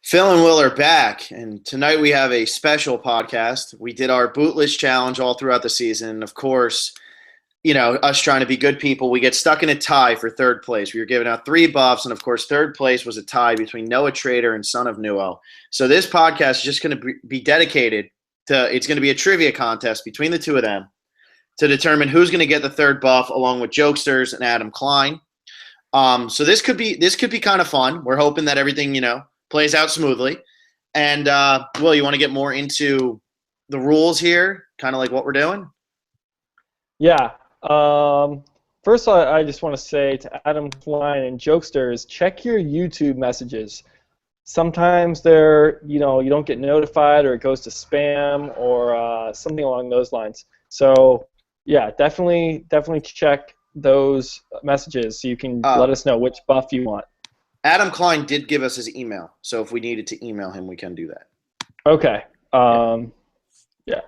Phil and Will are back, and tonight we have a special podcast. We did our Bootlist challenge all throughout the season. Of course, us trying to be good people, we get stuck in a tie for third place. We were giving out three buffs, and of course, third place was a tie between Noah Trader and SonofNewo. So this podcast is just going to be dedicated to, it's going to be a trivia contest between the two of them to determine who's going to get the third buff, along with Jokesters and Adam Klein. So this could be kind of fun. We're hoping that everything plays out smoothly. And Will, you want to get more into the rules here, kind of like what we're doing? Yeah. First, I just want to say to Adam Klein and Jokesters, check your YouTube messages. Sometimes you don't get notified, or it goes to spam, or something along those lines. So yeah, definitely check those messages so you can let us know which buff you want. Adam Klein did give us his email, so if we needed to email him, we can do that. Okay. Yeah.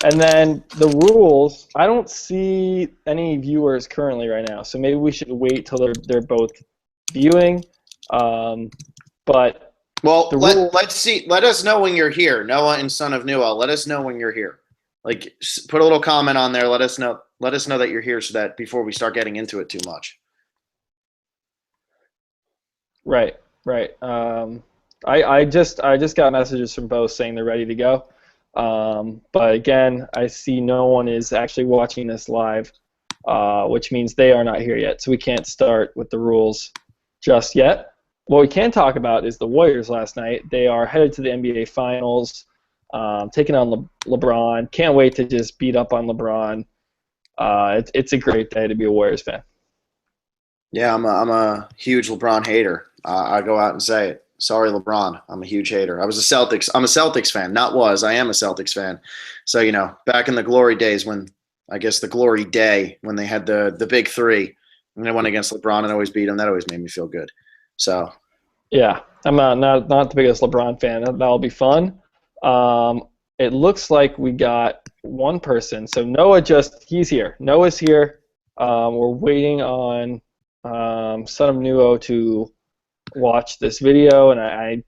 And then the rules, I don't see any viewers currently right now, so maybe we should wait till they're both viewing. But let's see. Let us know when you're here, Noah and SonofNewo. Let us know when you're here. Like, put a little comment on there. Let us know that you're here, so that before we start getting into it too much. Right. I just got messages from both saying they're ready to go. But again, I see no one is actually watching this live, which means they are not here yet. So we can't start with the rules just yet. What we can talk about is the Warriors last night. They are headed to the NBA Finals, taking on LeBron. Can't wait to just beat up on LeBron. It's a great day to be a Warriors fan. Yeah, I'm a huge LeBron hater. I go out and say it. Sorry, LeBron. I'm a huge hater. I'm a Celtics fan. I am a Celtics fan. So, back in the glory days the glory day when they had the big three and they went against LeBron and always beat him, that always made me feel good. So. Yeah, I'm not the biggest LeBron fan. That'll be fun. It looks like we got one person. So he's here. Noah's here. We're waiting on SonofNewo to watch this video, and I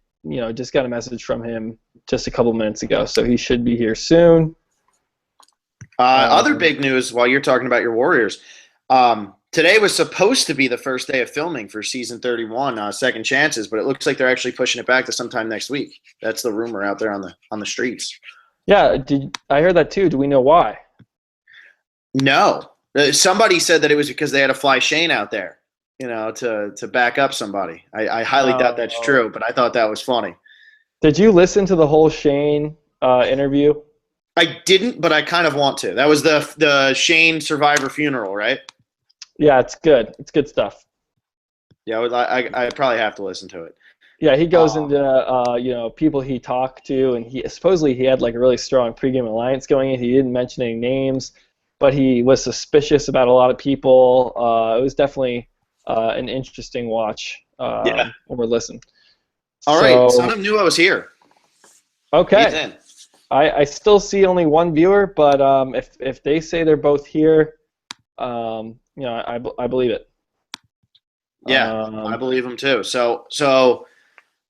just got a message from him just a couple minutes ago, so he should be here soon. Other big news while you're talking about your Warriors. Today was supposed to be the first day of filming for season 31, Second Chances, but it looks like they're actually pushing it back to sometime next week. That's the rumor out there on the streets. Yeah, I heard that too. Do we know why? No. Somebody said that it was because they had to fly Shane out there, to back up somebody. I highly doubt that's true, but I thought that was funny. Did you listen to the whole Shane interview? I didn't, but I kind of want to. That was the Shane Survivor funeral, right? Yeah, it's good. It's good stuff. Yeah, I probably have to listen to it. Yeah, he goes into people he talked to, and he supposedly had like a really strong pregame alliance going in. He didn't mention any names, but he was suspicious about a lot of people. It was definitely an interesting watch or listen. All right, SonofNewo is here. Okay. He's in. I still see only one viewer, but if they say they're both here, I believe it. Yeah, I believe him too. So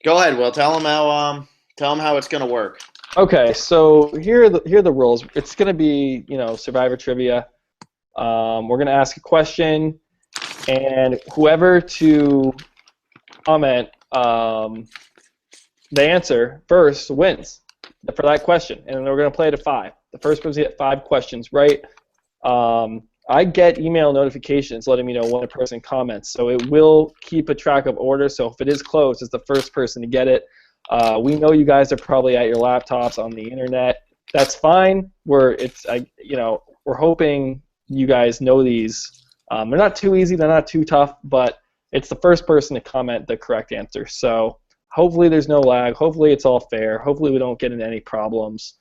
go ahead, Will. Tell him how it's gonna work. Okay, so here are the rules. It's gonna be Survivor trivia. We're gonna ask a question, and whoever to comment the answer first wins for that question, and then we're gonna play to 5. The first person to get 5 questions right. I get email notifications letting me know when a person comments, so it will keep a track of order. So if it is close, it's the first person to get it. We know you guys are probably at your laptops on the internet. That's fine. We're hoping you guys know these. They're not too easy. They're not too tough, but it's the first person to comment the correct answer. So hopefully there's no lag. Hopefully it's all fair. Hopefully we don't get into any problems.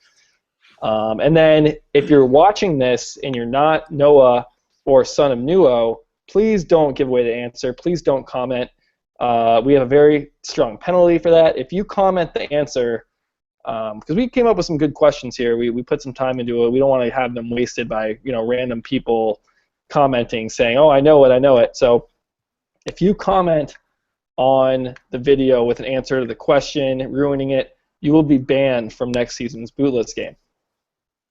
And then if you're watching this and you're not Noah or SonofNewo, please don't give away the answer. Please don't comment. We have a very strong penalty for that. If you comment the answer, because we came up with some good questions here. We put some time into it. We don't want to have them wasted by random people commenting saying, "Oh, I know it, I know it." So if you comment on the video with an answer to the question, ruining it, you will be banned from next season's Bootlist game.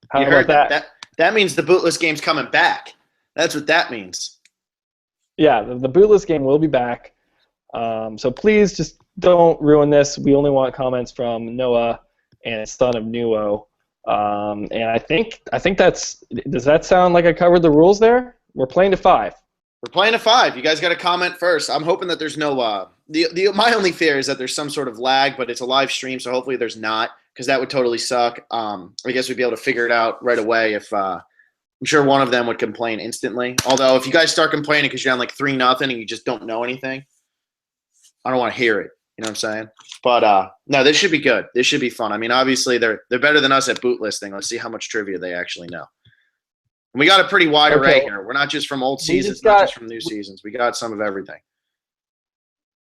How You about heard that? That means the Bootlist game's coming back. That's what that means. Yeah, the Bootlist game will be back. So please just don't ruin this. We only want comments from Noah and SonofNewo. And I think does that sound like I covered the rules there? We're playing to 5. We're playing to 5. You guys got to comment first. I'm hoping that there's no my only fear is that there's some sort of lag, but it's a live stream, so hopefully there's not, because that would totally suck. I guess we'd be able to figure it out right away if I'm sure one of them would complain instantly. Although if you guys start complaining because you're on like 3-0 and you just don't know anything, I don't want to hear it. You know what I'm saying? But no, this should be good. This should be fun. I mean, obviously they're better than us at boot listing. Let's see how much trivia they actually know. And we got a pretty wide array here. We're not just from old seasons, not just from new seasons. We got some of everything.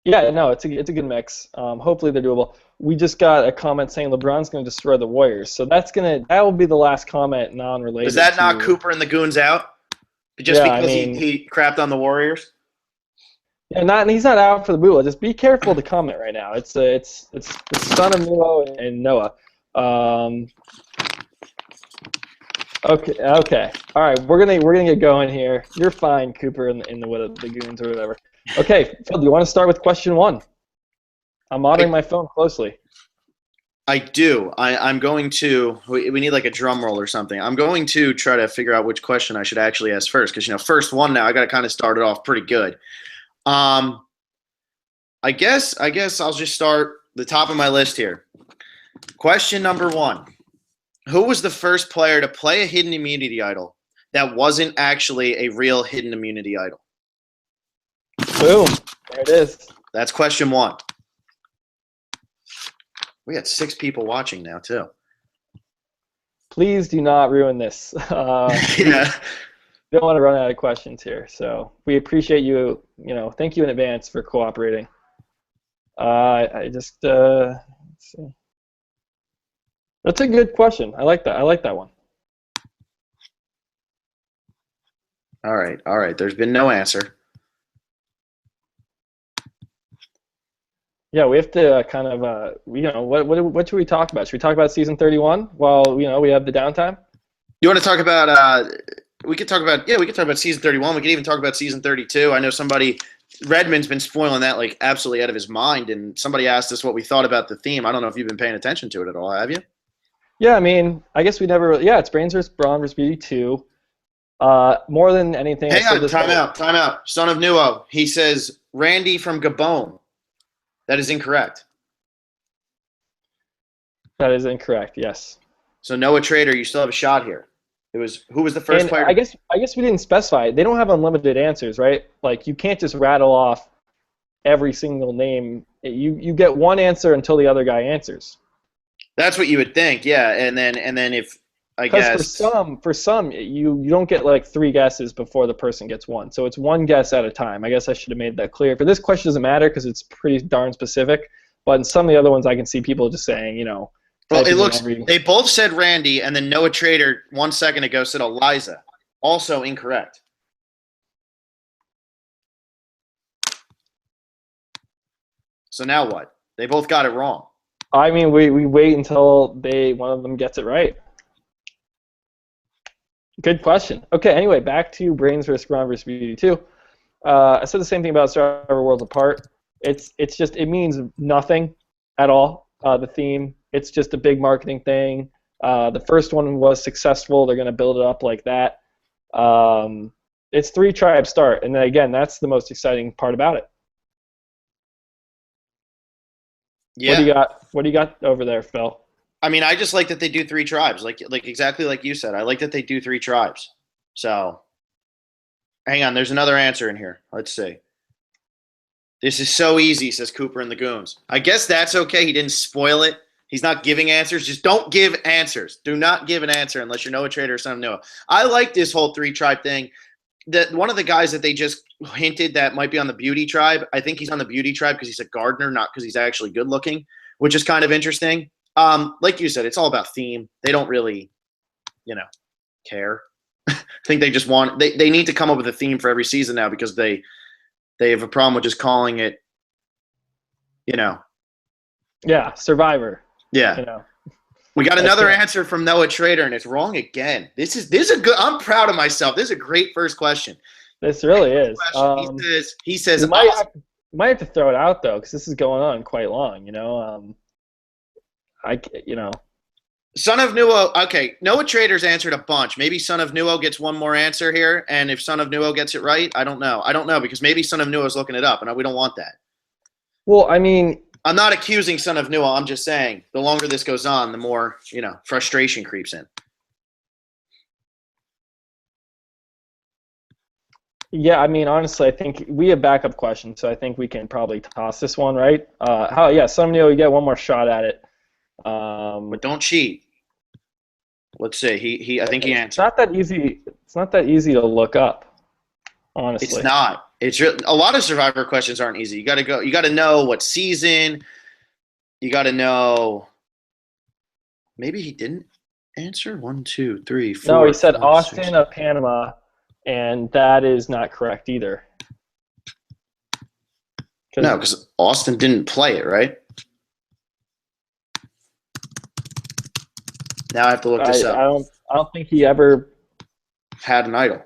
Yeah, no, it's a good mix. Hopefully they're doable. We just got a comment saying LeBron's going to destroy the Warriors, so that will be the last comment non-related. Does that knock Cooper and the Goons out? Just because he crapped on the Warriors? Yeah, he's not out for the boot. Just be careful to comment right now. It's SonofNewo and Noah. Okay. All right, we're gonna get going here. You're fine, Cooper, in the Goons or whatever. Okay, Phil, do you want to start with question 1? I'm monitoring my phone closely. I do. I'm going to. We need like a drum roll or something. I'm going to try to figure out which question I should actually ask first, because first one now I got to kind of start it off pretty good. I guess I'll just start the top of my list here. Question number 1. Who was the first player to play a hidden immunity idol that wasn't actually a real hidden immunity idol? Boom. There it is. That's question 1. We got 6 people watching now, too. Please do not ruin this. Yeah. We don't want to run out of questions here, so we appreciate you. Thank you in advance for cooperating. Let's see. That's a good question. I like that. I like that one. All right. There's been no answer. Yeah, we have to kind of, what should we talk about? Should we talk about season 31 while we have the downtime? You want to talk about? We could talk about season 31. We could even talk about season 32. I know Redmond's been spoiling that like absolutely out of his mind, and somebody asked us what we thought about the theme. I don't know if you've been paying attention to it at all, have you? Yeah, I mean, I guess we never. Yeah, it's Brains vs. Brawn vs. Beauty 2. More than anything. Hang on, time out. SonofNewo. He says Randy from Gabon. That is incorrect. That is incorrect. Yes. So Noah Trader, you still have a shot here. Who was the first player? I guess we didn't specify. They don't have unlimited answers, right? Like you can't just rattle off every single name. You get one answer until the other guy answers. That's what you would think, yeah. And then if I guess for some you don't get like 3 guesses before the person gets one. So it's one guess at a time. I guess I should have made that clear. For this question, it doesn't matter because it's pretty darn specific. But in some of the other ones, I can see people just saying, Well, it looks they both said Randy, and then Noah Trader 1 second ago said Eliza. Also incorrect. So now what? They both got it wrong. I mean, we wait until one of them gets it right. Good question. Okay, anyway, back to Brains vs. Brawn vs. Beauty 2. I said the same thing about Survivor Worlds Apart. It means nothing at all. The theme. It's just a big marketing thing. The first one was successful. They're going to build it up like that. It's 3-tribe start, and then again, that's the most exciting part about it. Yeah. What do you got over there, Phil? I mean, I just like that they do 3 tribes, like exactly like you said. I like that they do 3 tribes. So, hang on. There's another answer in here. Let's see. This is so easy, says Cooper and the Goons. I guess that's okay. He didn't spoil it. He's not giving answers. Just don't give answers. Do not give an answer unless you're Noah Trader or SonofNewo. I like this whole 3-tribe thing. One of the guys that they just hinted that might be on the beauty tribe, I think he's on the beauty tribe because he's a gardener, not because he's actually good looking, which is kind of interesting. Like you said, it's all about theme. They don't really, care. I think they just they need to come up with a theme for every season now because they have a problem with just calling it You know. Yeah, Survivor. Yeah. You know. We got another answer from Noah Trader, and it's wrong again. This is a good. I'm proud of myself. This is a great first question. This really is. He says. You might have to throw it out though, because this is going on quite long. SonofNewo. Okay, Noah Trader's answered a bunch. Maybe SonofNewo gets one more answer here, and if SonofNewo gets it right, I don't know. I don't know because maybe SonofNewo is looking it up, and we don't want that. Well, I mean, I'm not accusing SonofNewo. I'm just saying the longer this goes on, the more frustration creeps in. Yeah, I mean, honestly, I think we have backup questions, so I think we can probably toss this one, right? SonofNewo, you get one more shot at it. But don't cheat. Let's see. I think he answered. It's not that easy. It's not that easy to look up, honestly. It's not. It's a lot of Survivor questions aren't easy. You got to know what season. You got to know. Maybe he didn't answer 1, 2, 3, 4. No, he said 5, Austin 6. of Panama, and that is not correct either. No, because Austin didn't play it, right? Now I have to look this up. I don't think he ever had an idol.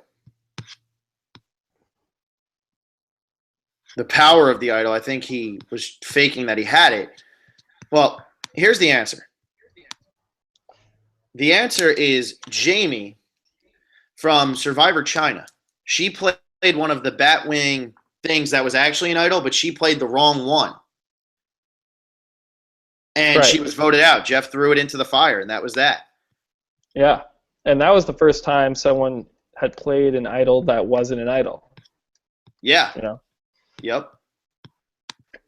The power of the idol, I think he was faking that he had it. Well, here's the answer. The answer is Jamie from Survivor China. She played one of the Batwing things that was actually an idol, but she played the wrong one. And she was voted out. Jeff threw it into the fire, and that was that. Yeah. And that was the first time someone had played an idol that wasn't an idol. Yeah. Yep.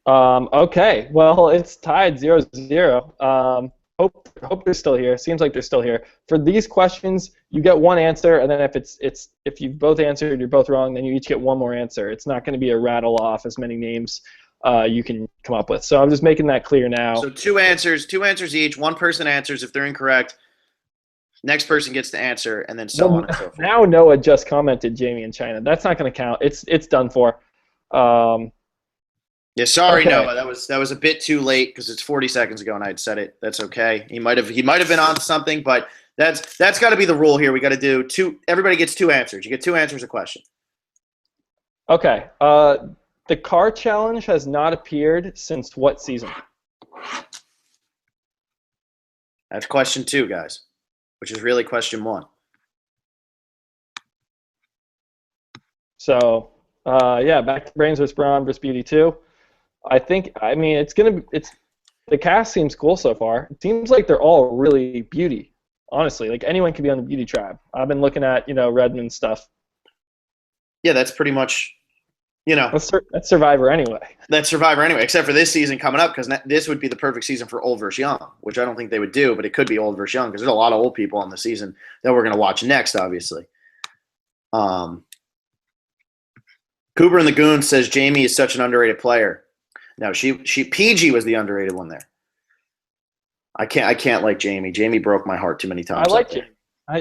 Okay. Well, it's tied 0-0. Hope they're still here. Seems like they're still here. For these questions, you get one answer, and then if you've both answered, you're both wrong, then you each get one more answer. It's not going to be a rattle off as many names you can come up with. So I'm just making that clear now. So two answers each. One person answers if they're incorrect. Next person gets to answer, and then so on and so forth. Now Noah just commented Jamie in China. That's not going to count. It's done for. Yeah, sorry, okay. Noah. That was a bit too late because it's 40 seconds ago, and I had said it. That's okay. He might have been on to something, but that's got to be the rule here. We got to do two. Everybody gets two answers. You get two answers a question. Okay. The car challenge has not appeared since what season? That's question 2, guys, which is really question 1. So, back to Brains vs. Brawn vs. Beauty 2. The cast seems cool so far. It seems like they're all really beauty, honestly. Like anyone could be on the beauty tribe. I've been looking at, Redmond stuff. Yeah, that's pretty much, That's Survivor anyway. That's Survivor anyway, except for this season coming up, because this would be the perfect season for old versus young, which I don't think they would do, but it could be old versus young, because there's a lot of old people on the season that we're going to watch next, obviously. Cooper and the Goon says Jamie is such an underrated player. No, she PG was the underrated one there. I can't like Jamie. Jamie broke my heart too many times. I like Jamie.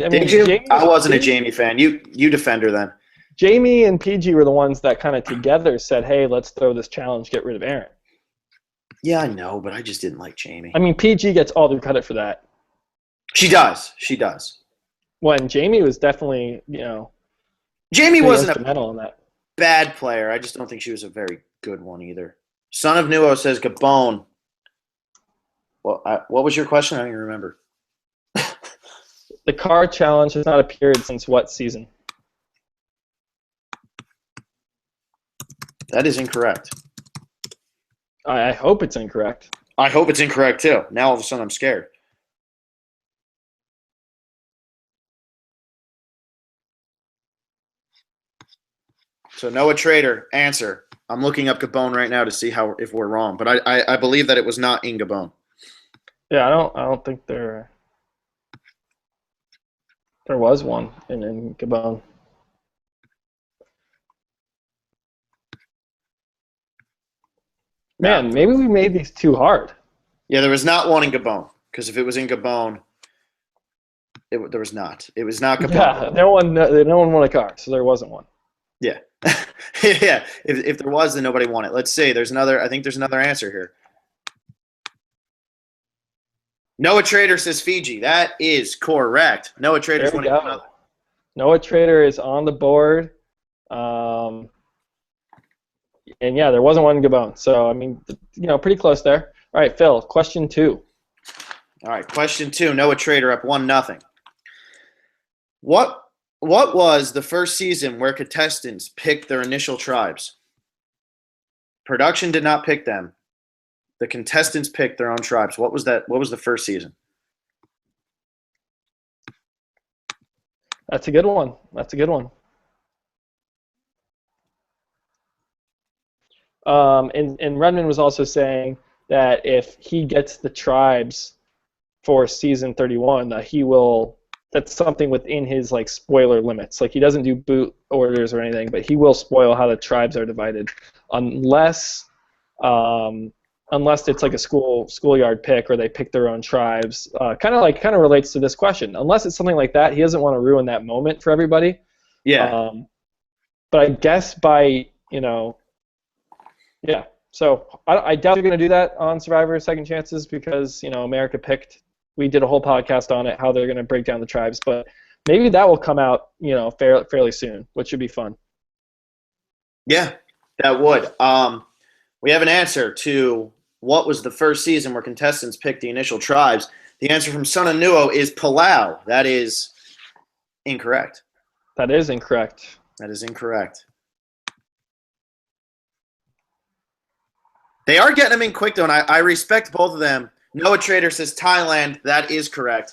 Did you? I wasn't a Jamie fan. You defend her then. Jamie and PG were the ones that kind of together said, "Hey, let's throw this challenge, get rid of Aaron." Yeah, I know, but I just didn't like Jamie. I mean, PG gets all the credit for that. She does. She does. When Jamie was definitely, Jamie wasn't instrumental in that. Bad player. I just don't think she was a very good one either. SonofNewo says Gabon. Well, what was your question? I don't even remember. The car challenge has not appeared since what season? That is incorrect. I hope it's incorrect. I hope it's incorrect too. Now all of a sudden I'm scared. So Noah Trader, answer. I'm looking up Gabon right now to see if we're wrong, but I believe that it was not in Gabon. Yeah, I don't think there was one in Gabon. Man, maybe we made these too hard. Yeah, there was not one in Gabon, because if it was in Gabon, there was not. It was not Gabon. Yeah, no one won a car, so there wasn't one. Yeah. Yeah. If there was, then nobody won it. Let's see. I think there's another answer here. Noah Trader says Fiji. That is correct. Noah Trader's There we winning. go. Noah Trader is on the board. And yeah, there wasn't one Gabon. So, I mean, pretty close there. All right, Phil, question 2. All right, question 2. Noah Trader up 1-0. What was the first season where contestants picked their initial tribes? Production did not pick them. The contestants picked their own tribes. What was that? What was the first season? That's a good one. And Redmond was also saying that if he gets the tribes for season 31, that's something within his like spoiler limits. Like he doesn't do boot orders or anything, but he will spoil how the tribes are divided, unless it's like a schoolyard pick or they pick their own tribes. Kind of relates to this question. Unless it's something like that, he doesn't want to ruin that moment for everybody. Yeah. But I guess by yeah. So I doubt you're going to do that on Survivor Second Chances because America picked. We did a whole podcast on it, how they're going to break down the tribes, but maybe that will come out, fairly soon, which should be fun. Yeah, that would. We have an answer to what was the first season where contestants picked the initial tribes. The answer from SonofNewo is Palau. That is incorrect. That is incorrect. They are getting them in quick, though, and I respect both of them. Noah Trader says Thailand. That is correct.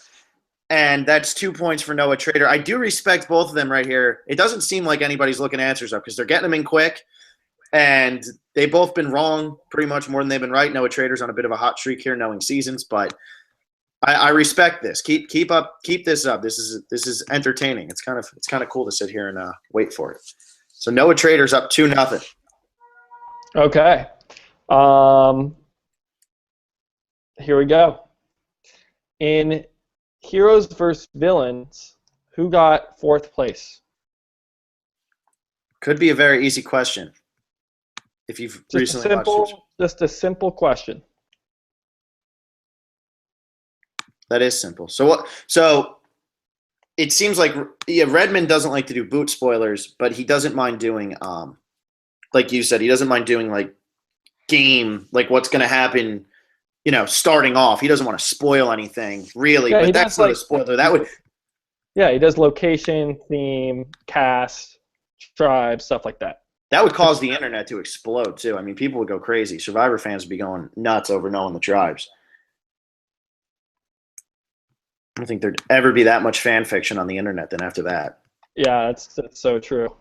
And that's 2 points for Noah Trader. I do respect both of them right here. It doesn't seem like anybody's looking answers up because they're getting them in quick. And they've both been wrong pretty much more than they've been right. Noah Trader's on a bit of a hot streak here, knowing seasons. But I respect this. Keep this up. This is entertaining. It's kind of cool to sit here and wait for it. So Noah Trader's up 2-0. Okay. Here we go. In Heroes vs. Villains, who got 4th place? Could be a very easy question if you've recently watched it. Just a simple question. That is simple. So it seems like Redmond doesn't like to do boot spoilers, but he doesn't mind doing like you said, he doesn't mind doing like game, like what's going to happen. Starting off, he doesn't want to spoil anything, really. Yeah, but that's not a spoiler. That would. Yeah, he does location, theme, cast, tribe, stuff like that. That would cause the internet to explode too. I mean, people would go crazy. Survivor fans would be going nuts over knowing the tribes. I don't think there'd ever be that much fan fiction on the internet then after that. Yeah, that's so true.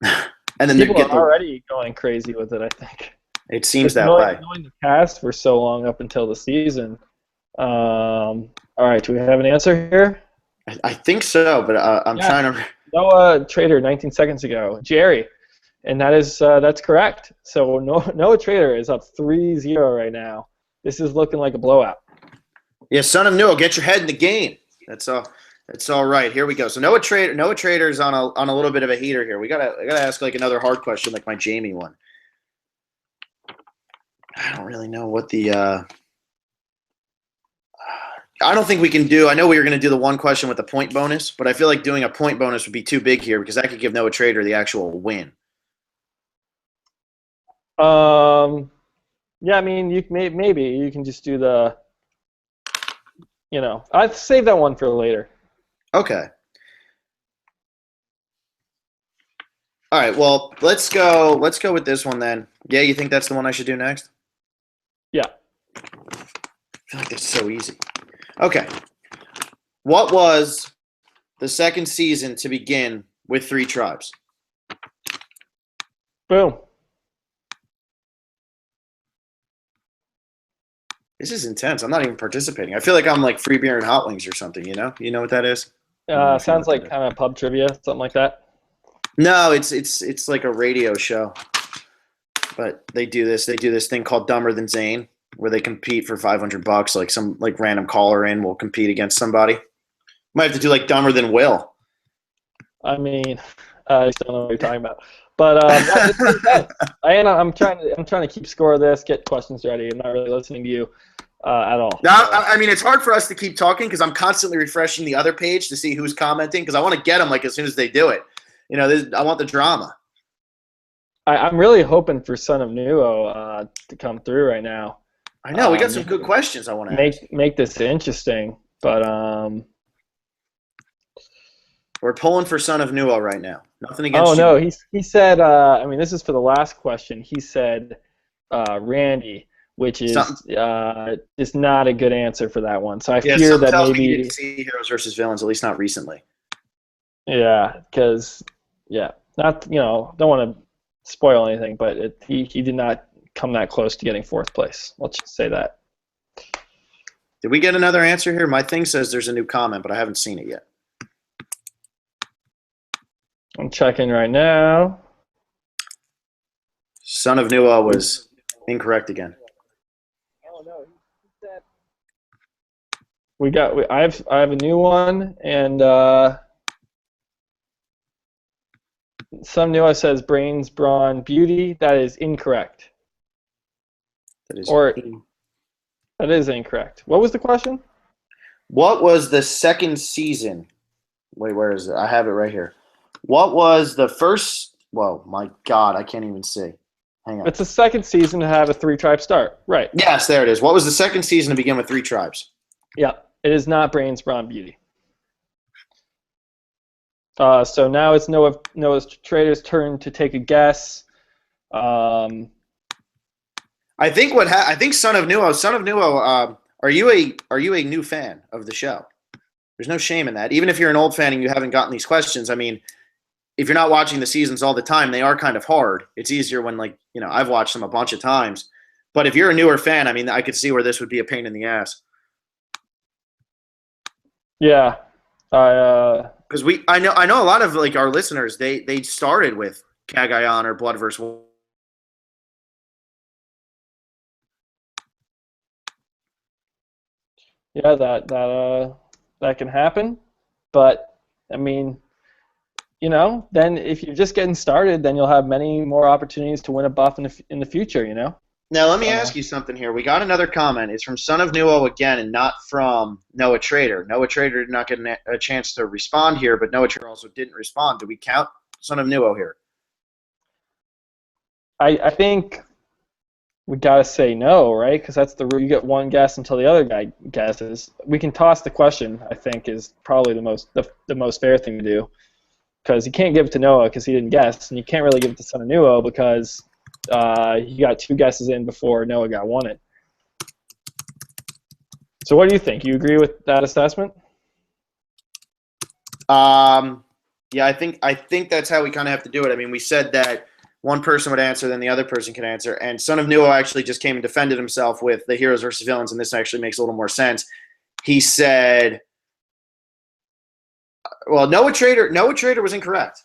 And then people are already going crazy with it, I think. It seems that way. Knowing the cast for so long up until the season. All right, do we have an answer here? I think so, but I'm trying to. Noah Trader, 19 seconds ago. Jerry, and that's correct. So Noah Trader is up 3-0 right now. This is looking like a blowout. Yeah, SonofNewo, get your head in the game. That's all right. Here we go. So Noah Trader's on a little bit of a heater here. I gotta ask like another hard question, like my Jamie one. I don't really know what the I don't think we can do. I know we were going to do the one question with the point bonus, but I feel like doing a point bonus would be too big here because that could give Noah Trader the actual win. Yeah, I mean, maybe you can just do the. I'd save that one for later. Okay. All right. Well, let's go with this one then. Yeah, you think that's the one I should do next? Yeah. I feel like that's so easy. Okay. What was the second season to begin with 3 tribes? Boom. This is intense. I'm not even participating. I feel like I'm like free beer and hot wings or something, You know what that is? Sounds like kind of pub trivia, something like that. No, it's like a radio show. But they do this thing called Dumber Than Zane, where they compete for $500. Like some like random caller in will compete against somebody. Might have to do like Dumber Than Will. I mean, I just don't know what you're talking about. But I'm trying to keep score of this, get questions ready. I'm not really listening to you. at all. Now, I mean, it's hard for us to keep talking because I'm constantly refreshing the other page to see who's commenting because I want to get them like as soon as they do it. You know, I want the drama. I'm really hoping for SonofNewo to come through right now. I know we got some good questions I want to ask. Make this interesting, but we're pulling for SonofNewo right now. Nothing against. Oh no, he said. I mean, this is for the last question. He said Randy, which is not a good answer for that one. So I fear that maybe you didn't see Heroes versus Villains, at least not recently. Yeah, because not don't want to spoil anything, but he did not come that close to getting 4th place. Let's just say that. Did we get another answer here? My thing says there's a new comment, but I haven't seen it yet. I'm checking right now. SonofNewo was incorrect again. Oh no, he said. I have a new one, and SonofNewo says brains, brawn, beauty. That is incorrect. That is incorrect. What was the question? What was the second season? Wait, where is it? I have it right here. What was the first? Whoa, my God, I can't even see. Hang on. It's the second season to have a 3-tribe start. Right. Yes, there it is. What was the second season to begin with 3 tribes? Yeah, it is not brains, brawn, beauty. So now it's Noah's Trader's turn to take a guess. I think SonofNewo, are you a new fan of the show? There's no shame in that. Even if you're an old fan and you haven't gotten these questions, I mean, if you're not watching the seasons all the time, they are kind of hard. It's easier when, like, I've watched them a bunch of times. But if you're a newer fan, I mean, I could see where this would be a pain in the ass. Yeah. Because I know a lot of like our listeners, they started with Cagayan or Blood vs. Yeah, that can happen, but I mean, then if you're just getting started, then you'll have many more opportunities to win a buff in the future. Now let me ask you something here. We got another comment. It's from SonofNewo again, and not from Noah Trader. Noah Trader did not get a chance to respond here, but Noah Trader also didn't respond. Do we count SonofNewo here? I think we gotta say no, right? Because that's the rule. You get one guess until the other guy guesses. We can toss the question. I think is probably the most fair thing to do, because you can't give it to Noah because he didn't guess, and you can't really give it to SonofNewo because he got 2 guesses in before Noah got 1 in. So what do you think? You agree with that assessment? Yeah, I think that's how we kind of have to do it. I mean, we said that one person would answer, then the other person can answer. And SonofNewo actually just came and defended himself with the Heroes versus Villains, and this actually makes a little more sense. He said, well, Noah Trader was incorrect.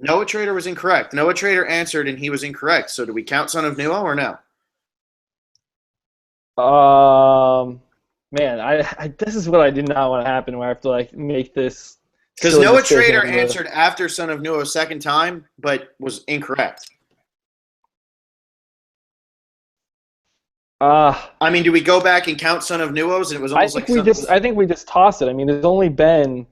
Noah Trader was incorrect. Noah Trader answered, and he was incorrect. So do we count SonofNewo or no? Man, this is what I did not want to happen, where I have to make this. Because Noah Trader answered after SonofNewo's second time, but was incorrect. I mean, do we go back and count SonofNewo's? And it was almost I think we just toss it. I mean, there's only been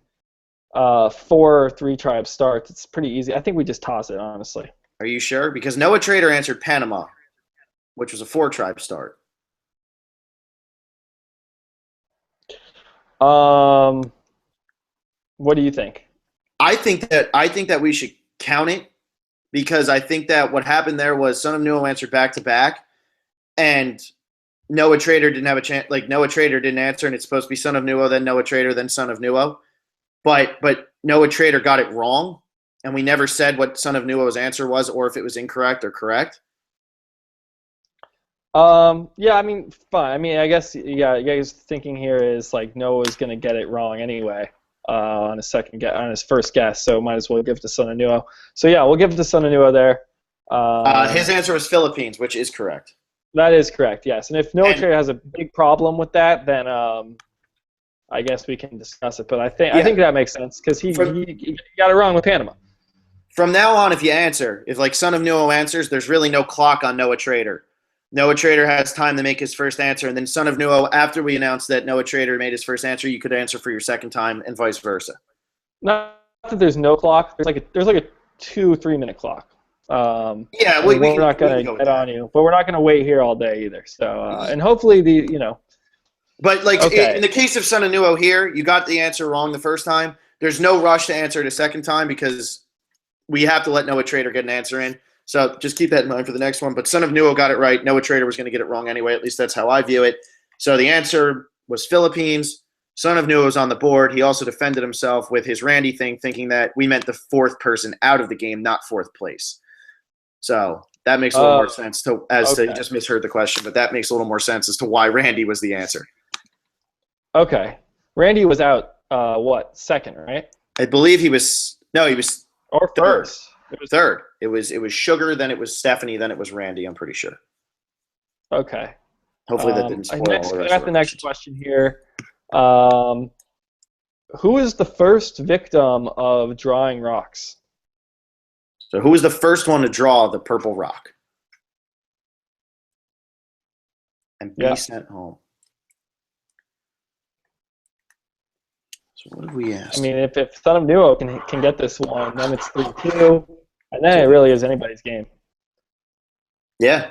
4 3-tribe starts. It's pretty easy. I think we just toss it, honestly. Are you sure? Because Noah Trader answered Panama, which was a 4-tribe start. What do you think? I think that we should count it, because I think that what happened there was SonofNewo answered back to back, and Noah Trader didn't have a chance. Like, Noah Trader didn't answer, and it's supposed to be SonofNewo, then Noah Trader, then SonofNewo. But Noah Trader got it wrong, and we never said what SonofNewo's answer was or if it was incorrect or correct. Yeah, I mean, fine. I mean, I guess, yeah, you guys thinking here is like Noah's gonna get it wrong anyway on his first guess, so might as well give it to SonofNewo. So yeah, we'll give it to SonofNewo there. His answer was Philippines, which is correct. That is correct, yes. And if Noah Trader has a big problem with that, then I guess we can discuss it. But I think that makes sense, because he got it wrong with Panama. From now on, if like SonofNewo answers, there's really no clock on Noah Trader. Noah Trader has time to make his first answer, and then Son of Nuo, after we announced that Noah Trader made his first answer, you could answer for your second time, and vice versa. Not that there's no clock. There's like a 2-3 minute clock. Yeah, we're not going to get on you, but we're not going to wait here all day either. So, and hopefully But like okay. in the case of Son of Nuo here, you got the answer wrong the first time. There's no rush to answer it a second time because we have to let Noah Trader get an answer in. So just keep that in mind for the next one. But Son of Nuo got it right. Noah Trader was going to get it wrong anyway. At least that's how I view it. So the answer was Philippines. Son of Nuo was on the board. He also defended himself with his Randy thing, thinking that we meant the fourth person out of the game, not fourth place. So that makes a little more sense to you just misheard the question, but that makes a little more sense as to why Randy was the answer. Okay. Randy was out, second, right? I believe he was or first. It was third. It was Sugar, then it was Stephanie, then it was Randy, I'm pretty sure. Okay. Hopefully that didn't spoil all the rest I got of the next question here. Who is the first victim of drawing rocks? So who was the first one to draw the purple rock? And be sent home. So what have we asked? I mean, if Son of Nuo can get this one, then it's 3-2, and then it really is anybody's game. Yeah.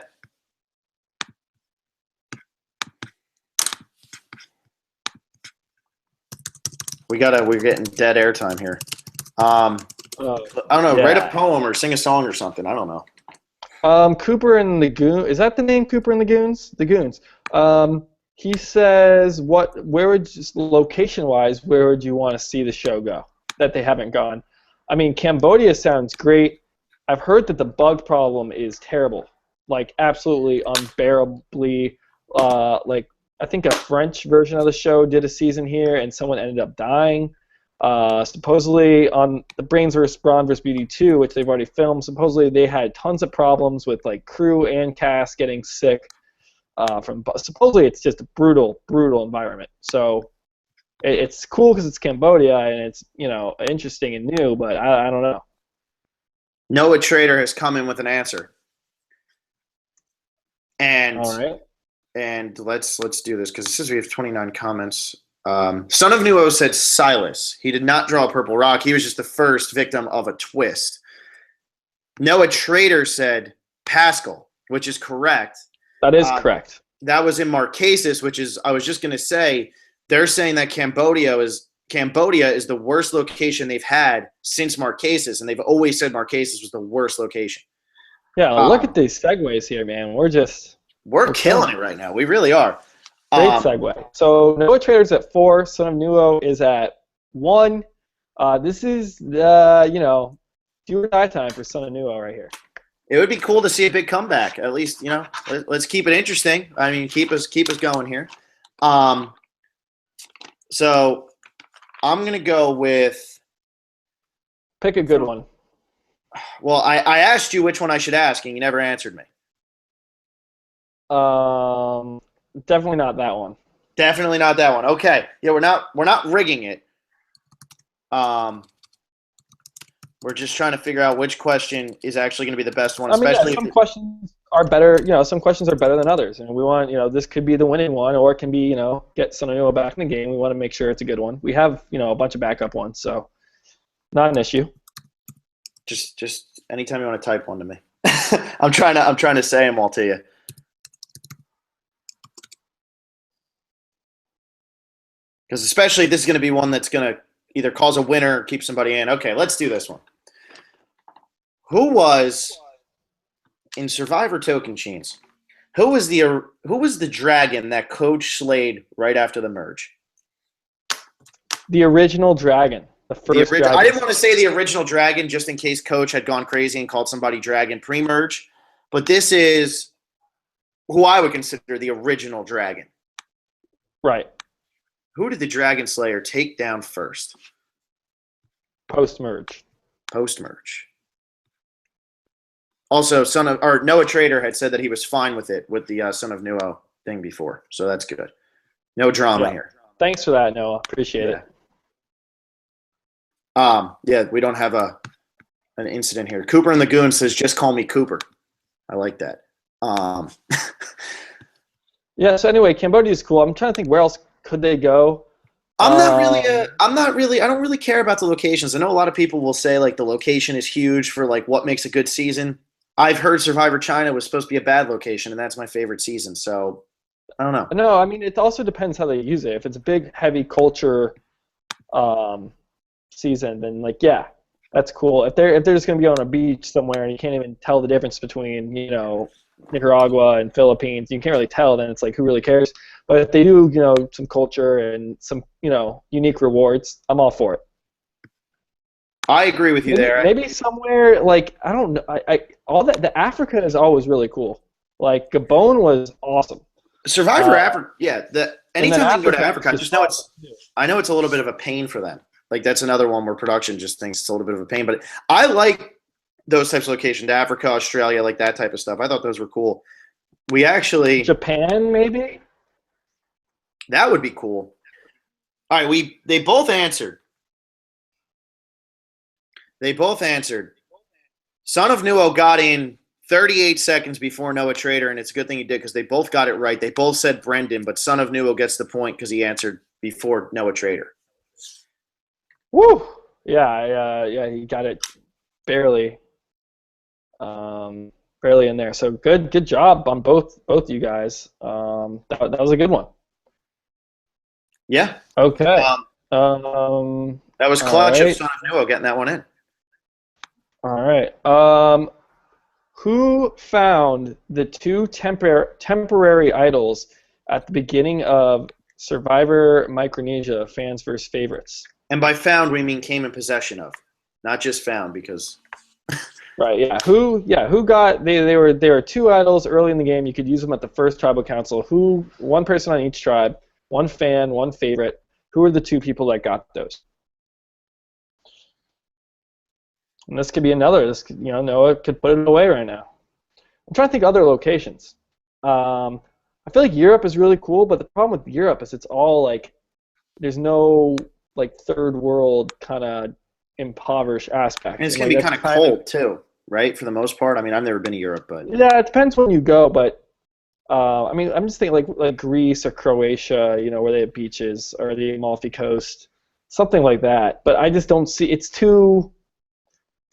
We're getting dead air time here. I don't know. Yeah. Write a poem or sing a song or something. I don't know. Cooper and the Goons. Is that the name? Cooper and the Goons. The Goons. He says, location-wise, where would you want to see the show go that they haven't gone? I mean, Cambodia sounds great. I've heard that the bug problem is terrible, like absolutely unbearably. I think a French version of the show did a season here, and someone ended up dying. Supposedly on the Brains vs. Brawn vs. Beauty 2, which they've already filmed, supposedly they had tons of problems with like crew and cast getting sick. Supposedly it's just a brutal environment. So it's cool because it's Cambodia and it's interesting and new, but I don't know. Noah Trader has come in with an answer. And all right. And let's do this because it says we have 29 comments. Son of Nuo said Silas. He did not draw a purple rock. He was just the first victim of a twist. Noah Trader said Pascal, which is correct. That is correct. That was in Marquesas, which is, I was just going to say, they're saying that Cambodia is the worst location they've had since Marquesas, and they've always said Marquesas was the worst location. Yeah, look at these segues here, man. We're killing it right now. We really are. Great segue. So Noah Trader's at 4. Son of Nuo is at 1. This is the do or die time for Son of Nuo right here. It would be cool to see a big comeback. At least let's keep it interesting. I mean, keep us going here. So I'm gonna go with. Pick a good one. Well, I asked you which one I should ask, and you never answered me. Definitely not that one. Definitely not that one. Okay. Yeah, we're not rigging it. We're just trying to figure out which question is actually going to be the best one. Especially some questions are better. Some questions are better than others, and we want this could be the winning one, or it can be get Son of Nuo back in the game. We want to make sure it's a good one. We have a bunch of backup ones, so not an issue. Just anytime you want to type one to me. I'm trying to say them all to you. Because especially this is going to be one that's going to either cause a winner or keep somebody in. Okay, let's do this one. Who was in Survivor Token Chains? Who was the dragon that Coach slayed right after the merge? The original dragon. The first dragon. I didn't want to say the original dragon just in case Coach had gone crazy and called somebody dragon pre-merge, but this is who I would consider the original dragon. Right. Who did the Dragon Slayer take down first? Post-merge. Also, Noah Trader had said that he was fine with it with the Son of Nuo thing before, so that's good. No drama here. Thanks for that, Noah. Appreciate it. Yeah, we don't have an incident here. Cooper and the Goon says, "Just call me Cooper." I like that. Yeah. So anyway, Cambodia is cool. I'm trying to think where else could they go. I don't really care about the locations. I know a lot of people will say like the location is huge for like what makes a good season. I've heard Survivor China was supposed to be a bad location, and that's my favorite season. So I don't know. No, I mean it also depends how they use it. If it's a big, heavy culture um, season, then like yeah, that's cool. If they're just gonna be on a beach somewhere and you can't even tell the difference between Nicaragua and Philippines, you can't really tell. Then it's like who really cares? But if they do some culture and some unique rewards, I'm all for it. I agree with you there. Maybe somewhere like I don't know. I all that the Africa is always really cool. Like Gabon was awesome. Survivor Africa, yeah. And then Anytime they can go to Africa Africa, I is just just know awesome. I know it's a little bit of a pain for them. Like that's another one where production just thinks it's a little bit of a pain. But I like those types of locations, Africa, Australia, like that type of stuff. I thought those were cool. We actually Japan, maybe. that would be cool. All right, they both answered. They both answered. Son of Nuo got in 38 seconds before Noah Trader, and it's a good thing he did because they both got it right. They both said Brendan, but Son of Nuo gets the point because he answered before Noah Trader. Woo! Yeah, he got it barely, barely in there. So good job on both you guys. That was a good one. Yeah. Okay. That was clutch of Son of Nuo getting that one in. All right. Who found the two temporary idols at the beginning of Survivor Micronesia Fans vs. Favorites? And by found, we mean came in possession of, not just found because. Right. Yeah. Who got they were two idols early in the game. You could use them at the first tribal council. One person on each tribe, one fan, one favorite. Who are the two people that got those? And this could be another. Noah could put it away right now. I'm trying to think of other locations. I feel like Europe is really cool, but the problem with Europe is it's all like there's no like third world kind of impoverished aspect. And it's going to be kind of cold too, right? For the most part. I mean, I've never been to Europe, but yeah, it depends when you go. But I mean, I'm just thinking like Greece or Croatia, where they have beaches, or the Amalfi Coast, something like that. But I just don't see. It's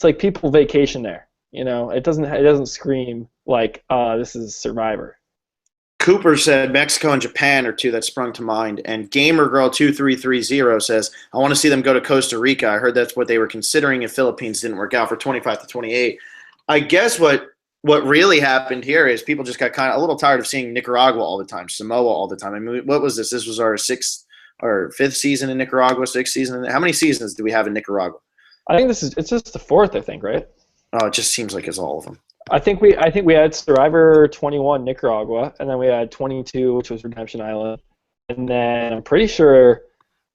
like people vacation there. It doesn't scream like this is Survivor. Cooper said Mexico and Japan are two that sprung to mind, and GamerGirl2330 says I want to see them go to Costa Rica. I heard that's what they were considering if Philippines didn't work out for 25-28. I guess what really happened here is people just got kind of a little tired of seeing Nicaragua all the time, Samoa all the time. I mean, what was this? This was our fifth season in Nicaragua, sixth season. How many seasons do we have in Nicaragua? I think it's just the fourth. I think, right? Oh, it just seems like it's all of them. I think we had Survivor 21 Nicaragua, and then we had 22, which was Redemption Island, and then I'm pretty sure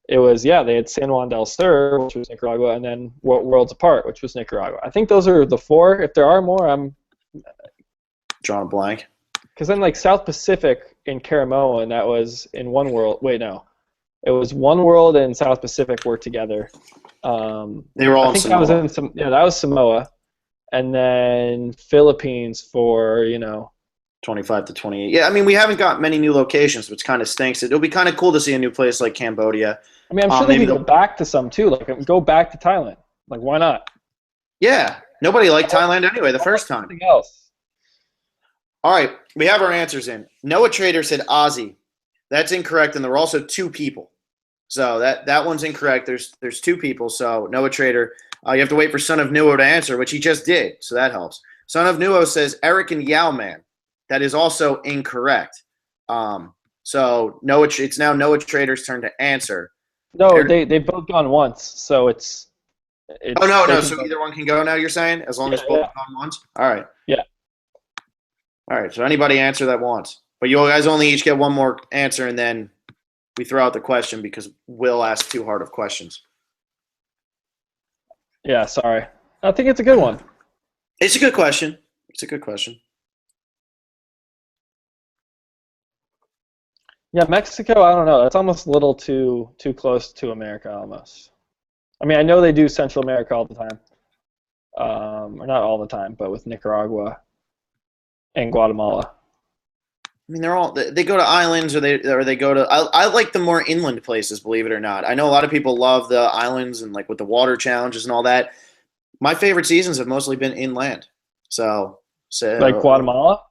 it was they had San Juan del Sur, which was Nicaragua, and then Worlds Apart, which was Nicaragua. I think those are the four. If there are more, I'm drawing a blank. Because then like South Pacific in Caramoa, and that was in one world. Wait, no, it was one world and South Pacific were together. They were all. I think that was that was Samoa. And then Philippines for 25-28. Yeah, I mean we haven't got many new locations, which kind of stinks. It'll be kind of cool to see a new place like Cambodia. I mean, I'm sure they can go back to some too. Like go back to Thailand. Like why not? Yeah, nobody liked Thailand anyway the first time. Something else. All right, we have our answers in. Noah Trader said Ozzy. That's incorrect, and there were also two people. So that one's incorrect. There's two people. So Noah Trader. You have to wait for Son of Nuo to answer, which he just did, so that helps. Son of Nuo says Eric and Yowman. That is also incorrect. So it's now Noah Trader's turn to answer. No, they've both gone once, so it's oh no. So either one can go now. You're saying as long as both have gone once. All right. Yeah. All right. So anybody answer that wants, but you guys only each get one more answer, and then we throw out the question because Will asked too hard of questions. Yeah, sorry. I think it's a good one. It's a good question. It's a good question. Yeah, Mexico, I don't know. That's almost a little too close to America almost. I mean, I know they do Central America all the time. Or not all the time, but with Nicaragua and Guatemala. I mean, they go to islands, or they go to. I like the more inland places, believe it or not. I know a lot of people love the islands and like with the water challenges and all that. My favorite seasons have mostly been inland. So Like Guatemala,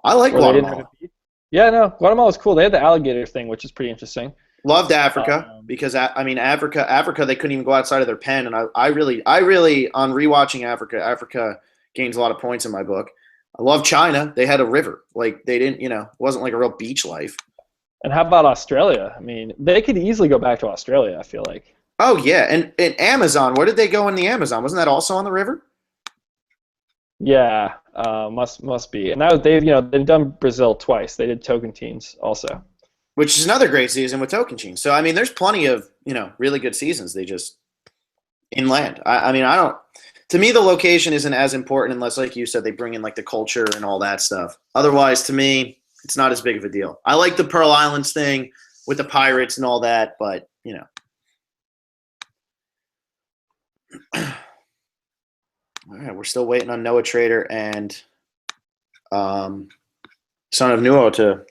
I like where they didn't have Guatemala. a beach. Yeah, no, Guatemala was cool. They had the alligator thing, which is pretty interesting. Loved Africa Um, because I mean Africa they couldn't even go outside of their pen, and I really on rewatching Africa gains a lot of points in my book. I love China. They had a river, like they didn't, it wasn't like a real beach life. and how about Australia? I mean, they could easily go back to Australia, I feel like. Oh yeah, and Amazon. Where did they go in the Amazon? Wasn't that also on the river? Yeah, must be. And they've done Brazil twice. They did Tocantins also. Which is another great season with Tocantins. So I mean, there's plenty of really good seasons. They just inland. I mean, I don't. To me, the location isn't as important unless, like you said, they bring in like the culture and all that stuff. Otherwise, to me, it's not as big of a deal. I like the Pearl Islands thing with the pirates and all that, but all right, we're still waiting on Noah Trader and SonofNewo to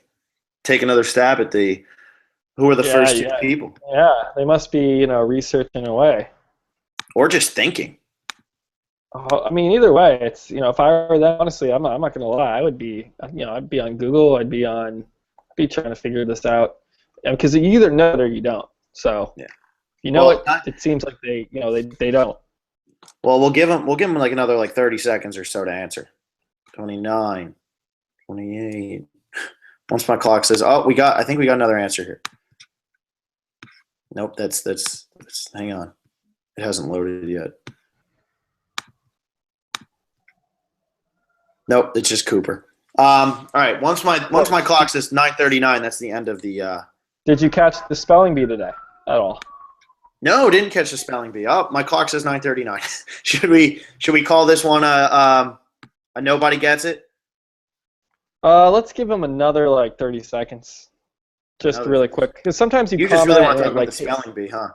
take another stab at who are the first two people, Yeah, they must be researching away. or just thinking. I mean, either way, it's if I were them, honestly, I'm not gonna lie, I would be I'd be on Google, be trying to figure this out, because you either know it or you don't. So Yeah. it seems like they don't. Well, we'll give them like another like 30 seconds or so to answer. 29, 28. Once my clock says, "Oh, I think we got another answer here." Nope, that's hang on. It hasn't loaded yet. Nope, it's just Cooper. All right, once my clock says 9:39, that's the end of the Did you catch the spelling bee today at all? No, didn't catch the spelling bee. Oh, my clock says 9:39. Should we call this one a nobody gets it? Let's give him another like 30 seconds, just really quick, because sometimes you just really want to comment talk about like the spelling bee, huh?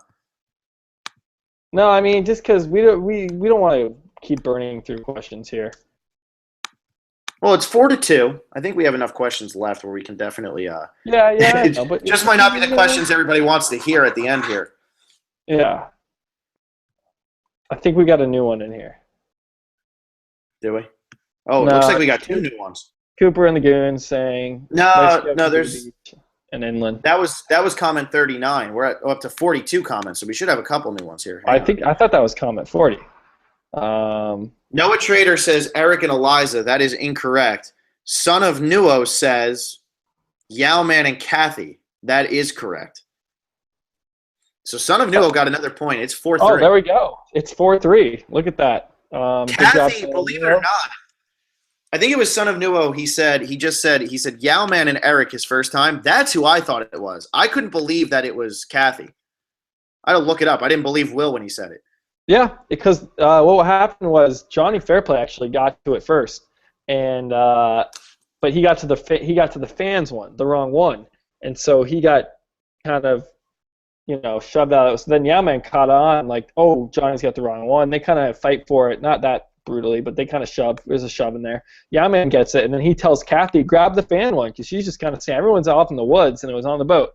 No, I mean just because we don't want to keep burning through questions here. Well, it's 4-2. I think we have enough questions left where we can definitely Yeah, it but just might not be the questions everybody wants to hear at the end here. Yeah, I think we got a new one in here. Do we? Oh, it looks like we got two new ones. Cooper and the Goons saying No, there's an inland. That was comment 39. We're up to 42 comments, so we should have a couple new ones here. I thought that was comment 40. Noah Trader says Eric and Eliza. That is incorrect. SonofNewo says Yowman and Kathy. That is correct. So SonofNewo got another point. It's 4-3. Oh, there we go. It's 4-3. Look at that. Kathy, believe it or not, I think it was SonofNewo. He said Yowman and Eric his first time. That's who I thought it was. I couldn't believe that it was Kathy. I had to look it up. I didn't believe Will when he said it. Yeah, because what happened was Johnny Fairplay actually got to it first, and but he got to the fans one, the wrong one, and so he got kind of shoved out. So then Yowman caught on, like, oh, Johnny's got the wrong one. They kind of fight for it, not that brutally, but they kind of shove. There's a shove in there. Yowman gets it, and then he tells Kathy, grab the fan one, because she's just kind of saying everyone's off in the woods, and it was on the boat.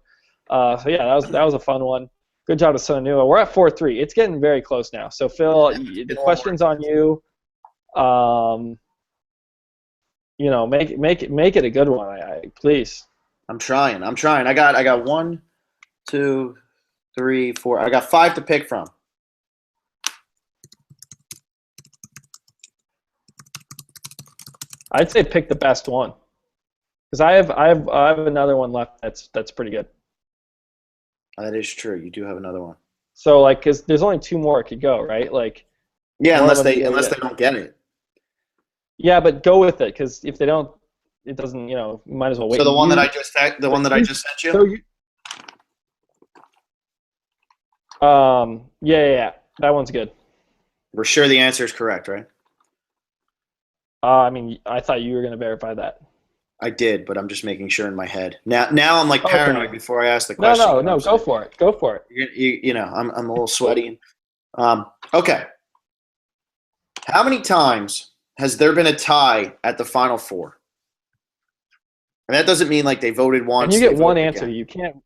So yeah, that was a fun one. Good job to SonofNewo. We're at 4-3. It's getting very close now. So Phil, the question's on you. Make it a good one, please. I'm trying. I got 1, 2, 3, 4. I got 5 to pick from. I'd say pick the best one, because I have another one left that's pretty good. That is true. You do have another one. So because there's only 2 more it could go, right? Yeah, unless they don't get it. Yeah, but go with it, because if they don't, it doesn't. You might as well wait. So the one that I just sent you. Yeah, that one's good. We're sure the answer is correct, right? I mean, I thought you were going to verify that. I did, but I'm just making sure in my head. Now I'm like paranoid before I ask the question. No, go for it. Go for it. I'm a little sweaty. Okay. How many times has there been a tie at the Final Four? And that doesn't mean like they voted once. And you get one answer. Again. You can't.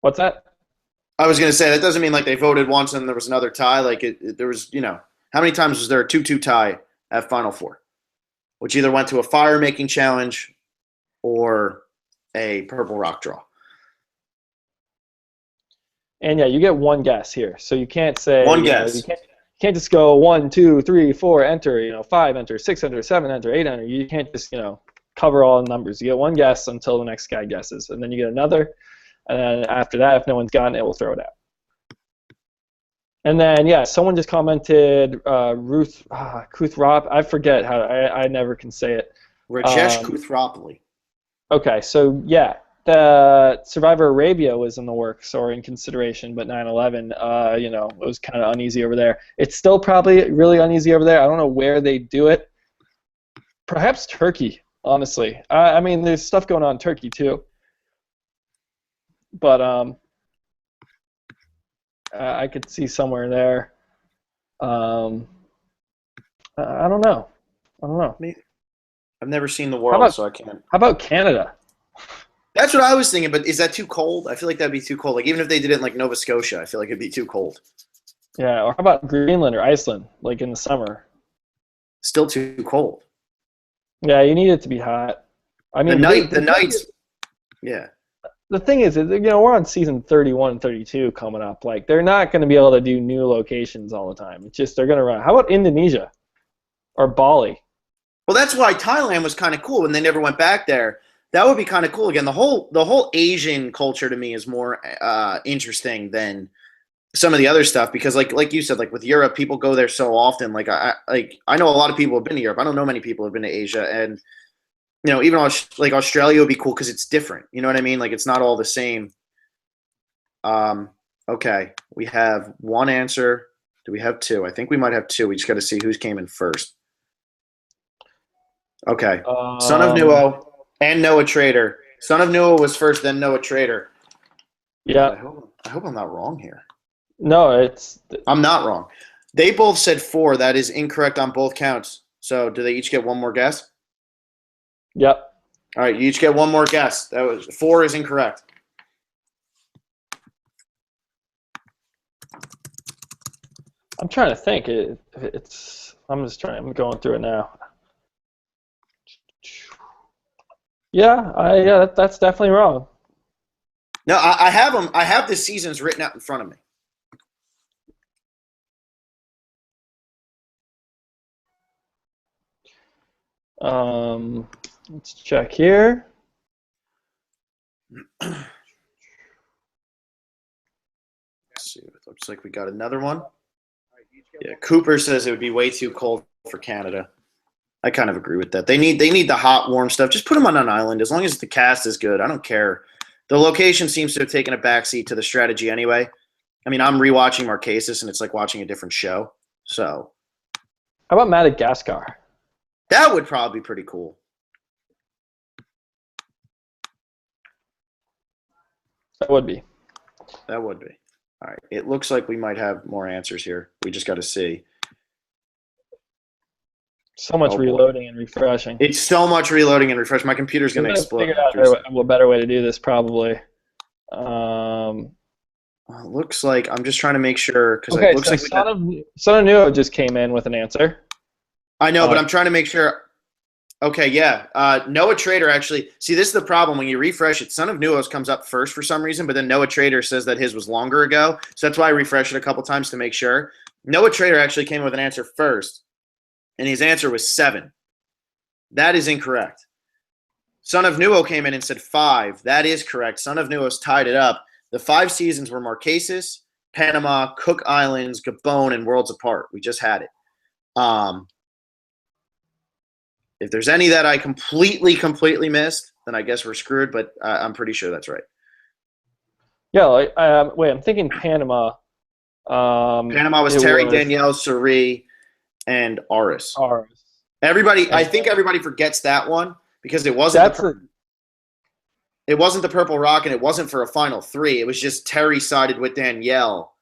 What's that? I was going to say that doesn't mean like they voted once and there was another tie. Like there was, how many times was there a 2-2 tie at Final Four, which either went to a fire making challenge or a purple rock draw. And yeah, you get one guess here, so you can't say one guess. You can't just go 1, 2, 3, 4, enter. 5, enter, 6, enter, 7, enter, 8, enter. You can't just cover all the numbers. You get one guess until the next guy guesses, and then you get another, and then after that, if no one's gotten it, we'll throw it out. And then yeah, someone just commented Ruth Kuthrop. I forget how I never can say it. Rajesh Kuthropoli. Okay, so yeah. The Survivor Arabia was in the works or in consideration, but 9/11, it was kind of uneasy over there. It's still probably really uneasy over there. I don't know where they do it. Perhaps Turkey, honestly. I mean, there's stuff going on in Turkey too. But I could see somewhere there. I don't know. I've never seen the world, so I can't. How about Canada? That's what I was thinking, but is that too cold? I feel like that'd be too cold. Like even if they did it in like Nova Scotia, I feel like it'd be too cold. Yeah, or how about Greenland or Iceland, like in the summer? Still too cold. Yeah, you need it to be hot. I mean, the nights. Yeah. The thing is, we're on season 31 and 32 coming up. Like, they're not going to be able to do new locations all the time. It's just they're going to run. How about Indonesia or Bali? Well, that's why Thailand was kind of cool when they never went back there. That would be kind of cool. Again, the whole Asian culture to me is more interesting than some of the other stuff because, like you said, like with Europe, people go there so often. Like I know a lot of people have been to Europe. I don't know many people have been to Asia, and even like Australia would be cool because it's different. You know what I mean? Like it's not all the same. Okay, we have one answer. Do we have two? I think we might have two. We just got to see who's came in first. Okay, SonofNewo. And Noah Trader. SonofNewo was first, then Noah Trader. Yeah. I hope I'm not wrong here. No, I'm not wrong. They both said 4. That is incorrect on both counts. So do they each get one more guess? Yep. All right, you each get one more guess. That was 4 is incorrect. I'm trying to think. I'm going through it now. Yeah, that's definitely wrong. No, I have them. I have the seasons written out in front of me. Let's check here. Let's see. It looks like we got another one. Yeah, Cooper says it would be way too cold for Canada. I kind of agree with that. They need the hot, warm stuff. Just put them on an island. As long as the cast is good, I don't care. The location seems to have taken a backseat to the strategy anyway. I mean, I'm rewatching Marquesas, and it's like watching a different show. So, how about Madagascar? That would probably be pretty cool. That would be. That would be. All right. It looks like we might have more answers here. We just got to see. So much reloading and refreshing. It's so much reloading and refreshing. My computer's going to explode. Figure out a better way to do this, probably. It looks like I'm just trying to make sure because okay, it looks so like SonofNewo just came in with an answer. I know, but I'm trying to make sure. Okay, yeah. Noah Trader actually. See, this is the problem when you refresh it. SonofNewo comes up first for some reason, but then Noah Trader says that his was longer ago. So that's why I refreshed it a couple times to make sure. Noah Trader actually came with an answer first, and his answer was 7. That is incorrect. SonofNewo came in and said 5. That is correct. SonofNewo's tied it up. The 5 seasons were Marquesas, Panama, Cook Islands, Gabon, and Worlds Apart. We just had it. If there's any that I completely missed, then I guess we're screwed, but I'm pretty sure that's right. Yeah, wait, I'm thinking Panama. Panama was Terry, Danielle, Suri, and Aris. Everybody, I think everybody forgets that one because it wasn't it wasn't the Purple Rock and it wasn't for a final 3. It was just Terry sided with Danielle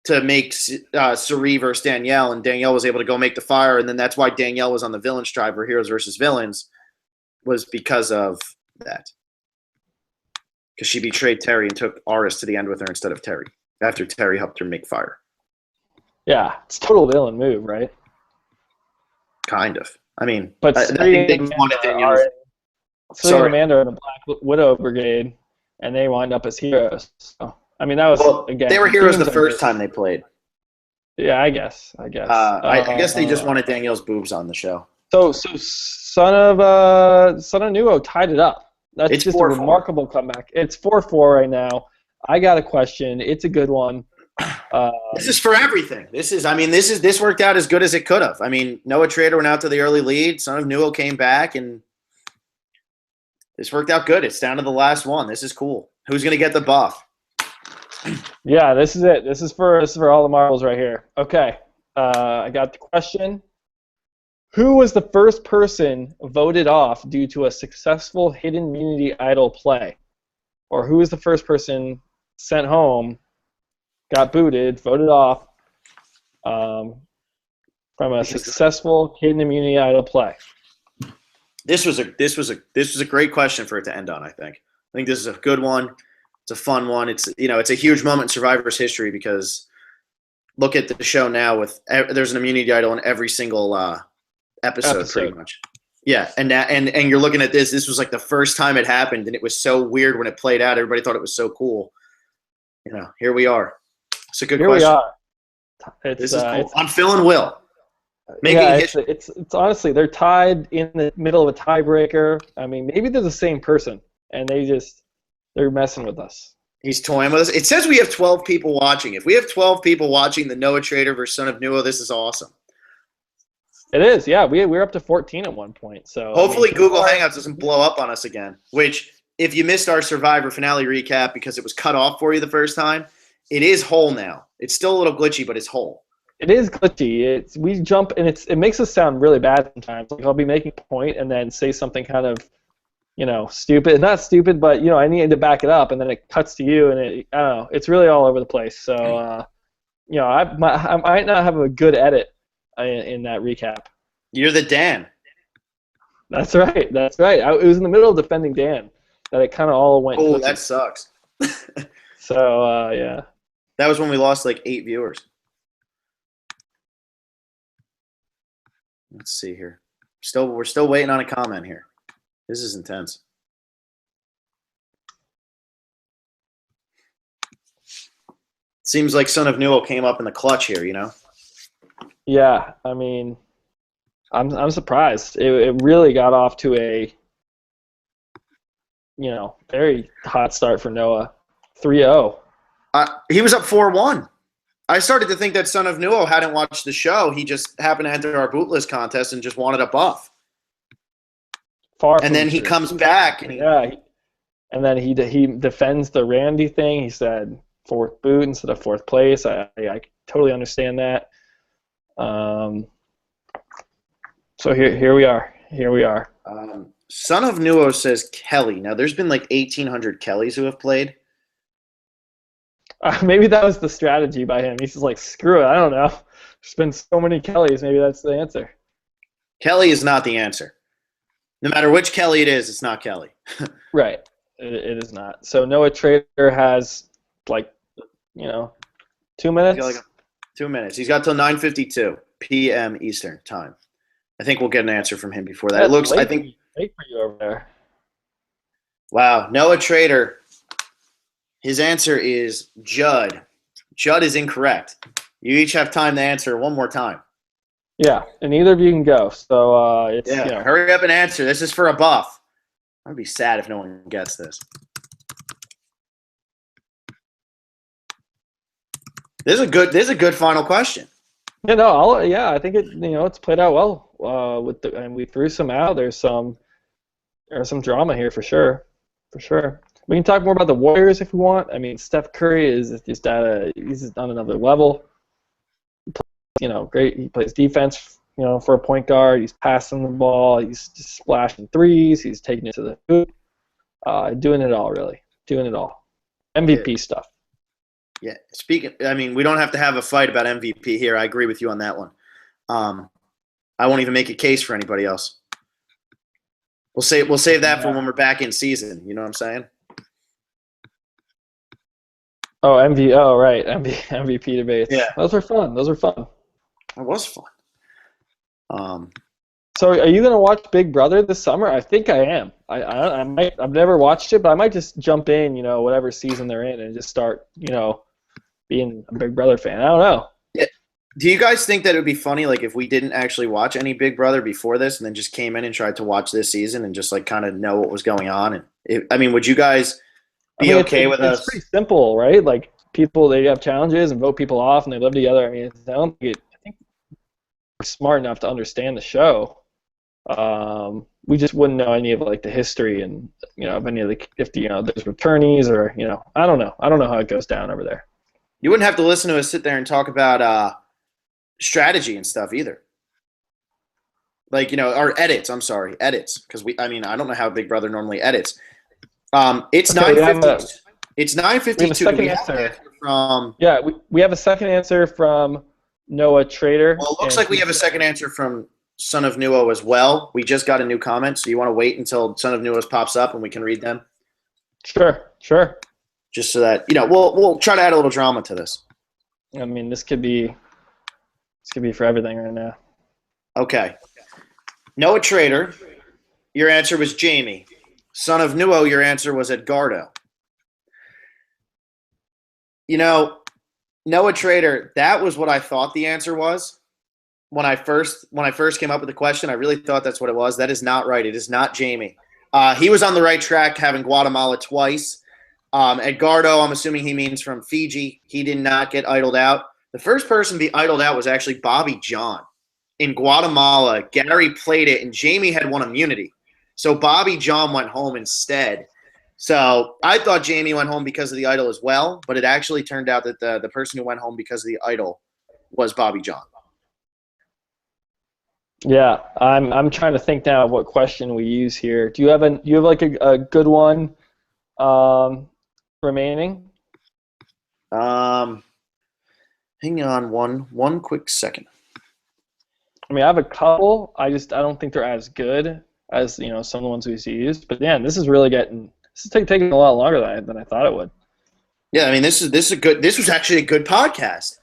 to make Suri versus Danielle, and Danielle was able to go make the fire, and then that's why Danielle was on the Villains tribe for Heroes versus Villains. was because of that. Because she betrayed Terry and took Aris to the end with her instead of Terry, after Terry helped her make fire. Yeah, it's a total villain move, right? Kind of. I mean, But I think they just wanted Daniels. Ciri and Amanda are in the Black Widow Brigade, and they wind up as heroes. So, I mean, that was, again... They were heroes the first time they played. Yeah, I guess. I guess they just wanted Danielle's boobs on the show. So SonofNewo tied it up. That's just 4-4. A remarkable comeback. It's 4-4 right now. I got a question. It's a good one. This is for everything. This worked out as good as it could have. I mean, Noah Trader went out to the early lead. SonofNewo came back, and this worked out good. It's down to the last one. This is cool. Who's going to get the buff? Yeah, this is it. This is for all the marbles right here. Okay, I got the question. Who was the first person voted off due to a successful hidden immunity idol play? Or who was the first person sent home, got booted, voted off from a successful hidden immunity idol play? This was a great question for it to end on. I think this is a good one. It's a fun one. It's a huge moment in Survivor's history because look at the show now with there's an immunity idol in every single episode pretty much. Yeah, and you're looking at this. This was like the first time it happened, and it was so weird when it played out. Everybody thought it was so cool. Here we are. It's a good question. Here we are. This is cool. I'm Phil and Will. It's honestly, they're tied in the middle of a tiebreaker. I mean, maybe they're the same person, and they're messing with us. He's toying with us. It says we have 12 people watching. If we have 12 people watching the Noah Trader versus SonofNewo, this is awesome. It is, yeah. We're up to 14 at one point. So hopefully Google Hangouts doesn't blow up on us again. Which, if you missed our Survivor finale recap because it was cut off for you the first time, it is whole now. It's still a little glitchy, but it's whole. It is glitchy. We jump and it makes us sound really bad sometimes. Like I'll be making a point and then say something kind of, stupid. Not stupid, but I need to back it up, and then it cuts to you, and I don't know. It's really all over the place. So I might not have a good edit in that recap. You're the Dan. That's right. It was in the middle of defending Dan that it kind of all went. Oh, that sucks. So yeah. That was when we lost like 8 viewers. Let's see here. We're still waiting on a comment here. This is intense. Seems like SonofNewo came up in the clutch here, Yeah, I mean, I'm surprised. It really got off to a very hot start for Noah. 3-0. He was up 4-1. I started to think that SonofNewo hadn't watched the show. He just happened to enter our Bootlist contest and just wanted a buff. And then he comes back. And then he defends the Randy thing. He said 4th boot instead of 4th place. I totally understand that. So here we are. SonofNewo says Kelly. Now, there's been like 1,800 Kellys who have played. Maybe that was the strategy by him. He's just like, screw it, I don't know. There's been so many Kellys, maybe that's the answer. Kelly is not the answer. No matter which Kelly it is, it's not Kelly. Right. It is not. So Noah Trader has 2 minutes? 2 minutes. He's got till 9:52 p.m. Eastern time. I think we'll get an answer from him before that. That's late for you over there. Wow, Noah Trader. His answer is Judd. Judd is incorrect. You each have time to answer one more time. Yeah, and either of you can go. So hurry up and answer. This is for a buff. I'd be sad if no one gets this. This is a good final question. I think it's played out well. And we threw some out. There's some drama here for sure. We can talk more about the Warriors if we want. I mean, Steph Curry is just he's on another level. He plays, great. He plays defense, for a point guard. He's passing the ball. He's just splashing threes. He's taking it to the hoop. Doing it all, really. Doing it all. MVP stuff. Yeah. We don't have to have a fight about MVP here. I agree with you on that one. I won't even make a case for anybody else. We'll save that for when we're back in season. You know what I'm saying? Oh, Oh, right. MVP debates. Yeah, Those were fun. Those were fun. that was fun. Um, So, are you gonna watch Big Brother this summer? I think I am. I might. I've never watched it, but I might just jump in, whatever season they're in, and just start, being a Big Brother fan. I don't know. do you guys think that it would be funny, like, if we didn't actually watch any Big Brother before this, and then just came in and tried to watch this season and just like kind of know what was going on? And would you guys be okay with us? It's pretty simple, right? Like people, they have challenges and vote people off, and they live together. I think we're smart enough to understand the show. We just wouldn't know any of like the history and of any of the if there's attorneys or I don't know. I don't know how it goes down over there. You wouldn't have to listen to us sit there and talk about strategy and stuff either. Like or edits. I'm sorry, edits, because I don't know how Big Brother normally edits. It's Okay, 9:50. It's 9:52. We have a second answer From we have a second answer from Noah Trader. well, it looks like we have a second answer from SonofNewo as well. We just got a new comment, so you want to wait until SonofNewo pops up and we can read them? Sure. Just so that we'll try to add a little drama to this. This could be for everything right now. Okay. Noah Trader, your answer was Jamie. SonofNewo, your answer was Edgardo. Noah Trader, that was what I thought the answer was. When I first came up with the question, I really thought that's what it was. That is not right. It is not Jamie. He was on the right track, having Guatemala twice. Edgardo, I'm assuming he means from Fiji. He did not get idled out. The first person to be idled out was actually Bobby John. In Guatemala, Gary played it, and Jamie had won immunity. So Bobby John went home instead. So I thought Jamie went home because of the idol as well, but it actually turned out that the person who went home because of the idol was Bobby John. Yeah, I'm trying to think now of what question we use here. Do you have like a good one remaining? Hang on one quick second. I have a couple. I don't think they're as good as some of the ones we've used. But man, this is taking a lot longer than I thought it would. Yeah, this was actually a good podcast.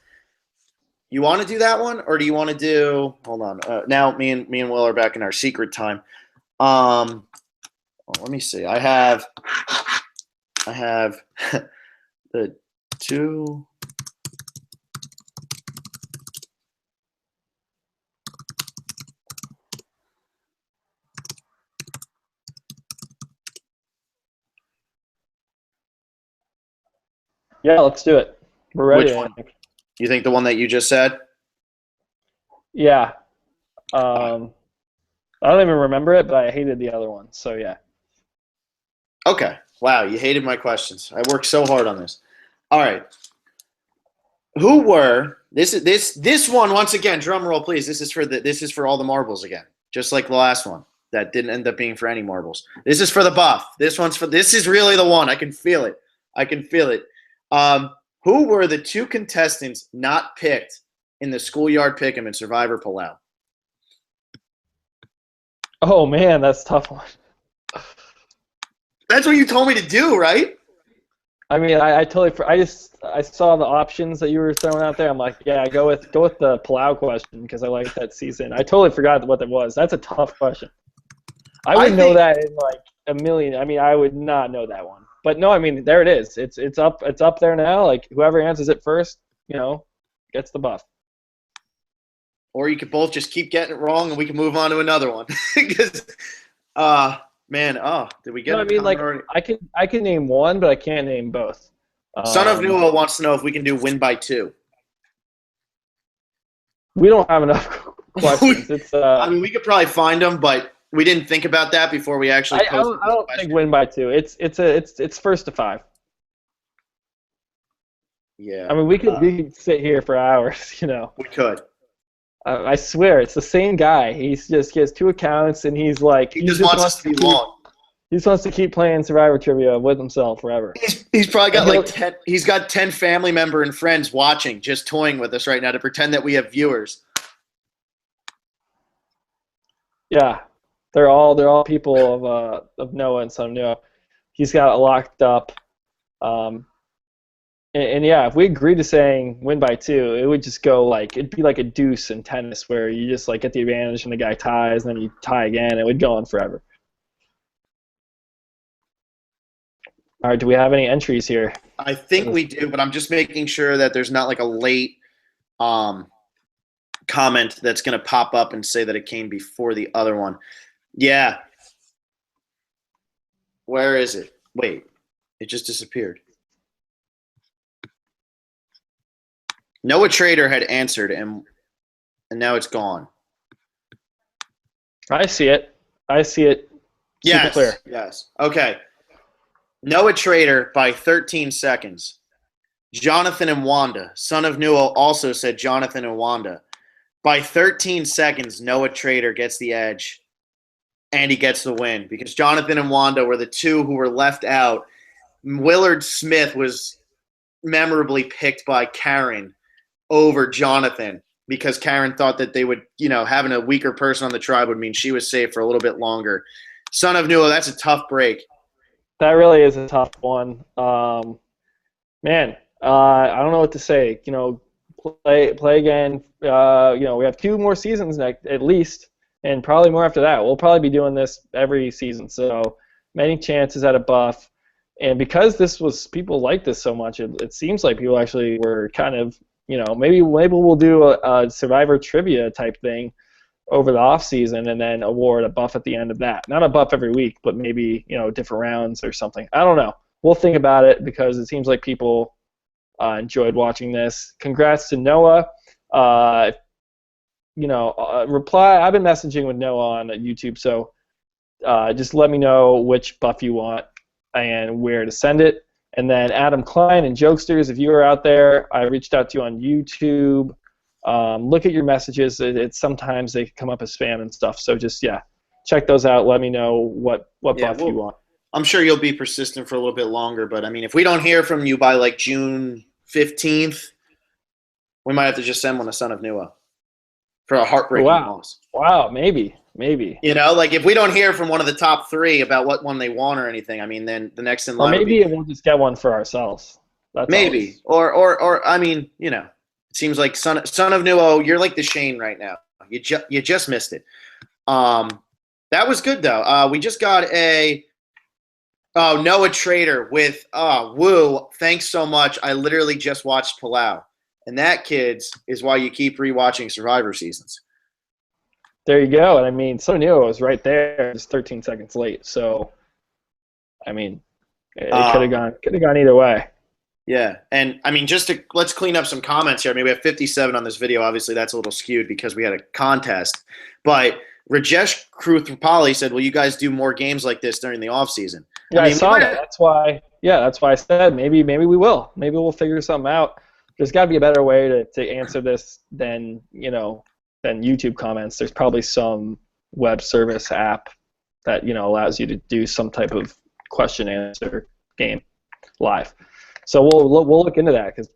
You want to do that one, or do you want to do? Hold on. Now me and Will are back in our secret time. Let me see. I have the two. Yeah, let's do it. We're ready. Which one? You think the one that you just said? Yeah. I don't even remember it, but I hated the other one. So yeah. Okay. Wow, you hated my questions. I worked so hard on this. All right. Who were this one once again? Drum roll, please. This is for all the marbles again, just like the last one that didn't end up being for any marbles. This is for the buff. This is really the one. I can feel it. Who were the two contestants not picked in the Schoolyard Pick'em and Survivor Palau? Oh man, that's a tough one. That's what you told me to do, right? I totally. I saw the options that you were throwing out there. I'm like, yeah, go with the Palau question because I like that season. I totally forgot what that was. That's a tough question. I would know that in like a million. I would not know that one. But no, there it is. It's up there now. Like whoever answers it first, gets the buff. Or you could both just keep getting it wrong, and we can move on to another one. Because, did we get? No, I can name one, but I can't name both. SonofNewo wants to know if we can do win by 2. We don't have enough questions. We could probably find them, but we didn't think about that before we actually. I don't think win by 2. It's first to 5. Yeah. We could sit here for hours. We could. I swear, it's the same guy. He has 2 accounts, and he's like he just wants us to be long. He just wants to keep playing Survivor Trivia with himself forever. He's probably got 10. He's got 10 family member and friends watching, just toying with us right now to pretend that we have viewers. Yeah. They're all people of Noah and SonofNewo. He's got it locked up. And yeah, if we agreed to saying win by 2, it would just go like it'd be like a deuce in tennis where you just like get the advantage and the guy ties and then you tie again. It would go on forever. All right, do we have any entries here? I think we do, but I'm just making sure that there's not like a late comment that's going to pop up and say that it came before the other one. Yeah. Where is it? Wait, it just disappeared. Noah Trader had answered, and now it's gone. I see it. Super Yes. clear. Yes. Okay. Noah Trader by 13 seconds. Jonathan and Wanda. SonofNewo also said Jonathan and Wanda. By 13 seconds, Noah Trader gets the edge, and he gets the win because Jonathan and Wanda were the two who were left out. Willard Smith was memorably picked by Karen over Jonathan because Karen thought that they would, having a weaker person on the tribe would mean she was safe for a little bit longer. SonofNewo, that's a tough break. That really is a tough one. Man, I don't know what to say. Play again. We have 2 more seasons next, at least, and probably more after that. We'll probably be doing this every season, so many chances at a buff. And because people like this so much, it seems like people actually were kind of, maybe we'll do a Survivor trivia type thing over the off season and then award a buff at the end of that. Not a buff every week, but maybe different rounds or something. I don't know. We'll think about it because it seems like people enjoyed watching this. Congrats to Noah. Reply. I've been messaging with Noah on YouTube, so just let me know which buff you want and where to send it. And then Adam Klein and Jokesters, if you are out there, I reached out to you on YouTube. Look at your messages. Sometimes they come up as spam and stuff. So just check those out. Let me know what buff you want. I'm sure you'll be persistent for a little bit longer, but I mean, if we don't hear from you by like June 15th, we might have to just send one to SonofNewo for a heartbreaking loss. Wow, maybe. Like if we don't hear from one of the top 3 about what one they want or anything, I mean, then the next in line. Or maybe we'll just get one for ourselves. That's maybe, or I mean, it seems like SonofNewo, you're like the Shane right now. You just missed it. That was good though. We just got a Noah Trader with woo. Thanks so much. I literally just watched Palau, and that, kids, is why you keep rewatching Survivor seasons. There you go. And I mean, SonofNewo was right there, just 13 seconds late. So, I mean, it could have gone either way. Yeah, and I mean, let's clean up some comments here. I mean, we have 57 on this video. Obviously, that's a little skewed because we had a contest. But Rajesh Kruthapalli said, "Will you guys do more games like this during the off season?" Yeah, I saw that. That's why I said maybe we will. Maybe we'll figure something out. There's got to be a better way to answer this than YouTube comments. There's probably some web service app that allows you to do some type of question answer game live. So we'll look into that because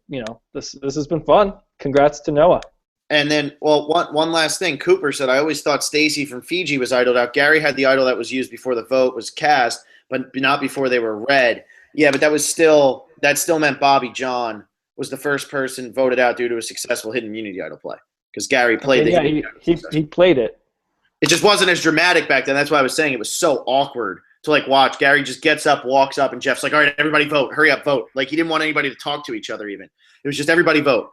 this has been fun. Congrats to Noah. And then, one last thing. Cooper said, "I always thought Stacy from Fiji was idled out. Gary had the idol that was used before the vote was cast, but not before they were read." Yeah, but that still meant Bobby John was the first person voted out due to a successful hidden immunity idol play because Gary played he played it. It just wasn't as dramatic back then. That's why I was saying it was so awkward to watch. Gary just gets up, walks up, and Jeff's like, "All right, everybody vote. Hurry up, vote." Like he didn't want anybody to talk to each other even. It was just everybody vote.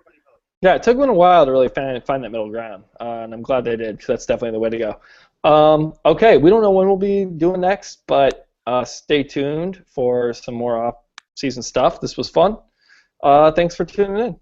Yeah, it took them a while to really find that middle ground, and I'm glad they did because that's definitely the way to go. Okay, we don't know when we'll be doing next, but stay tuned for some more off-season stuff. This was fun. Thanks for tuning in.